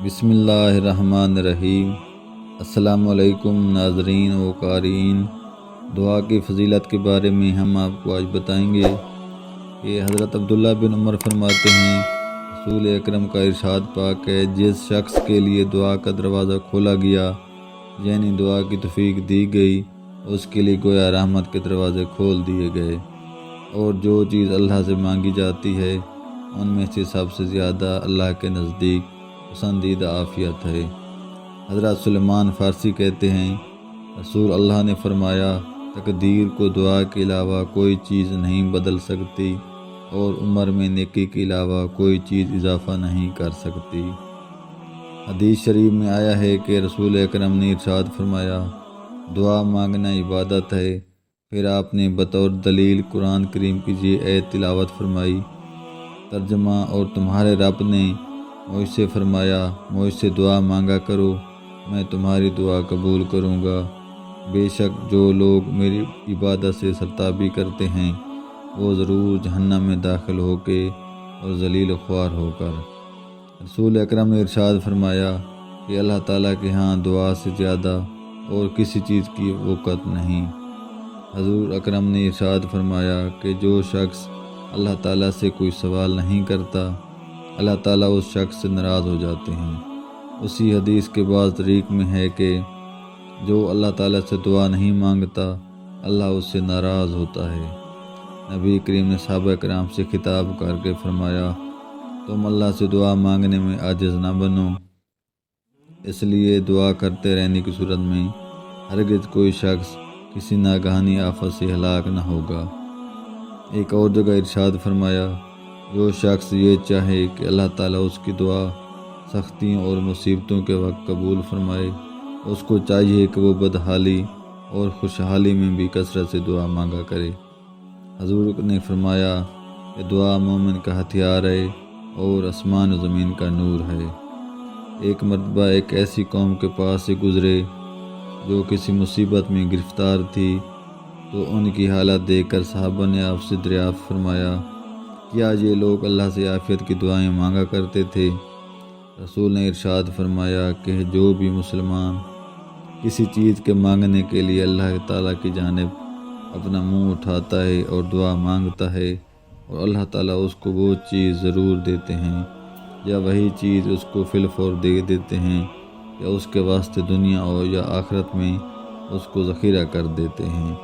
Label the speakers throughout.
Speaker 1: بسم اللہ الرحمن الرحیم۔ السلام علیکم ناظرین و قارئین۔ دعا کی فضیلت کے بارے میں ہم آپ کو آج بتائیں گے کہ حضرت عبداللہ بن عمر فرماتے ہیں، رسول اکرم کا ارشاد پاک ہے، جس شخص کے لیے دعا کا دروازہ کھولا گیا یعنی دعا کی توفیق دی گئی، اس کے لیے گویا رحمت کے دروازے کھول دیے گئے، اور جو چیز اللہ سے مانگی جاتی ہے ان میں سے سب سے زیادہ اللہ کے نزدیک پسندیدہ عافیت ہے۔ حضرت سلیمان فارسی کہتے ہیں، رسول اللہ نے فرمایا، تقدیر کو دعا کے علاوہ کوئی چیز نہیں بدل سکتی، اور عمر میں نیکی کے علاوہ کوئی چیز اضافہ نہیں کر سکتی۔ حدیث شریف میں آیا ہے کہ رسول اکرم نے ارشاد فرمایا، دعا مانگنا عبادت ہے۔ پھر آپ نے بطور دلیل قرآن کریم کی یہ آیت تلاوت فرمائی، ترجمہ: اور تمہارے رب نے مجھ سے فرمایا، مجھ سے دعا مانگا کرو، میں تمہاری دعا قبول کروں گا۔ بے شک جو لوگ میری عبادت سے سرتابی کرتے ہیں وہ ضرور جہنم میں داخل ہو کے اور ذلیل و خوار ہو کر۔ رسول اکرم نے ارشاد فرمایا کہ اللہ تعالیٰ کے ہاں دعا سے زیادہ اور کسی چیز کی وقت نہیں۔ حضور اکرم نے ارشاد فرمایا کہ جو شخص اللہ تعالیٰ سے کوئی سوال نہیں کرتا، اللہ تعالیٰ اس شخص سے ناراض ہو جاتے ہیں۔ اسی حدیث کے بعض طریق میں ہے کہ جو اللہ تعالیٰ سے دعا نہیں مانگتا، اللہ اس سے ناراض ہوتا ہے۔ نبی کریم نے صحابہ کرام سے خطاب کر کے فرمایا، تم اللہ سے دعا مانگنے میں عاجز نہ بنو، اس لیے دعا کرتے رہنے کی صورت میں ہرگز کوئی شخص کسی ناگہانی آفت سے ہلاک نہ ہوگا۔ ایک اور جگہ ارشاد فرمایا، جو شخص یہ چاہے کہ اللہ تعالیٰ اس کی دعا سختیوں اور مصیبتوں کے وقت قبول فرمائے، اس کو چاہیے کہ وہ بدحالی اور خوشحالی میں بھی کثرت سے دعا مانگا کرے۔ حضور نے فرمایا کہ دعا مومن کا ہتھیار ہے اور آسمان و زمین کا نور ہے۔ ایک مرتبہ ایک ایسی قوم کے پاس سے گزرے جو کسی مصیبت میں گرفتار تھی، تو ان کی حالت دیکھ کر صحابہ نے آپ سے دریافت فرمایا، کیا یہ لوگ اللہ سے عافیت کی دعائیں مانگا کرتے تھے؟ رسول نے ارشاد فرمایا کہ جو بھی مسلمان کسی چیز کے مانگنے کے لیے اللہ تعالیٰ کی جانب اپنا منہ اٹھاتا ہے اور دعا مانگتا ہے، اور اللہ تعالیٰ اس کو وہ چیز ضرور دیتے ہیں، یا وہی چیز اس کو فی الفور دے دیتے ہیں، یا اس کے واسطے دنیا اور یا آخرت میں اس کو ذخیرہ کر دیتے ہیں۔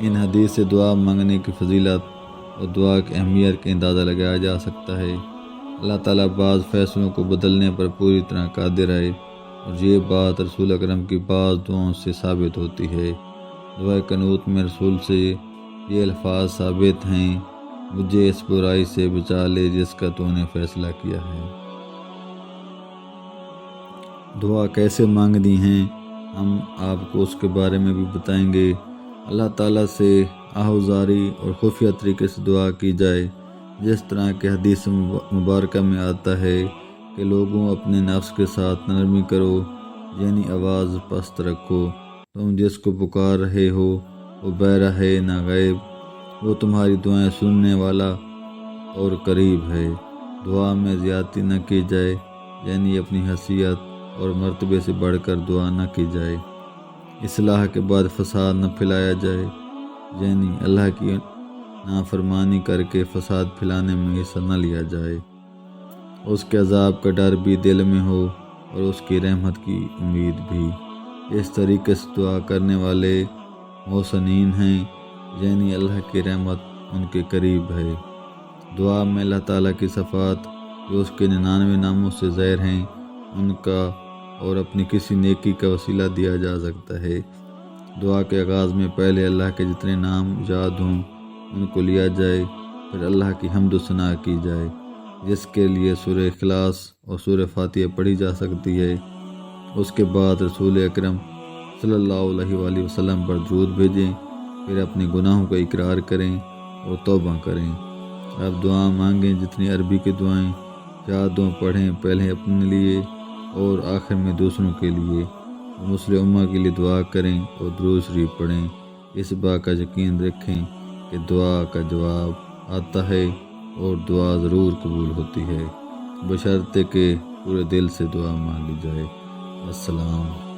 Speaker 1: ان حدیث سے دعا مانگنے کی فضیلت اور دعا کی اہمیت کا اندازہ لگایا جا سکتا ہے۔ اللہ تعالیٰ بعض فیصلوں کو بدلنے پر پوری طرح قادر ہے، اور یہ بات رسول اکرم کی بعض دعاؤں سے ثابت ہوتی ہے۔ دعا قنوت میں رسول سے یہ الفاظ ثابت ہیں، مجھے اس برائی سے بچا لے جس کا تو نے فیصلہ کیا ہے۔ دعا کیسے مانگنی ہیں ہم آپ کو اس کے بارے میں بھی بتائیں گے۔ اللہ تعالیٰ سے آہوزاری اور خفیہ طریقے سے دعا کی جائے، جس طرح کہ حدیث مبارکہ میں آتا ہے کہ لوگوں اپنے نفس کے ساتھ نرمی کرو، یعنی آواز پست رکھو، تم جس کو پکار رہے ہو وہ بہرا ہے نہ غائب، وہ تمہاری دعائیں سننے والا اور قریب ہے۔ دعا میں زیادتی نہ کی جائے، یعنی اپنی حیثیت اور مرتبے سے بڑھ کر دعا نہ کی جائے۔ اصلاح کے بعد فساد نہ پھیلایا جائے، یعنی اللہ کی نافرمانی کر کے فساد پھیلانے میں حصہ نہ لیا جائے۔ اس کے عذاب کا ڈر بھی دل میں ہو اور اس کی رحمت کی امید بھی۔ اس طریقے سے دعا کرنے والے محسنین ہیں، یعنی اللہ کی رحمت ان کے قریب ہے۔ دعا میں اللہ تعالیٰ کی صفات جو اس کے 99 ناموں سے زیر ہیں ان کا اور اپنی کسی نیکی کا وسیلہ دیا جا سکتا ہے۔ دعا کے آغاز میں پہلے اللہ کے جتنے نام یاد ہوں ان کو لیا جائے، پھر اللہ کی حمد و ثنا کی جائے، جس کے لیے سورہ اخلاص اور سورہ فاتحہ پڑھی جا سکتی ہے۔ اس کے بعد رسول اکرم صلی اللہ علیہ وآلہ وسلم پر درود بھیجیں، پھر اپنے گناہوں کا اقرار کریں اور توبہ کریں۔ اب دعا مانگیں، جتنی عربی کی دعائیں یاد ہوں پڑھیں، پہلے اپنے لیے اور آخر میں دوسروں کے لیے۔ مسلم امہ کے لیے دعا کریں اور درود شریف پڑھیں۔ اس بات کا یقین رکھیں کہ دعا کا جواب آتا ہے اور دعا ضرور قبول ہوتی ہے۔ بشرطے کہ پورے دل سے دعا مانگی جائے۔ السلام۔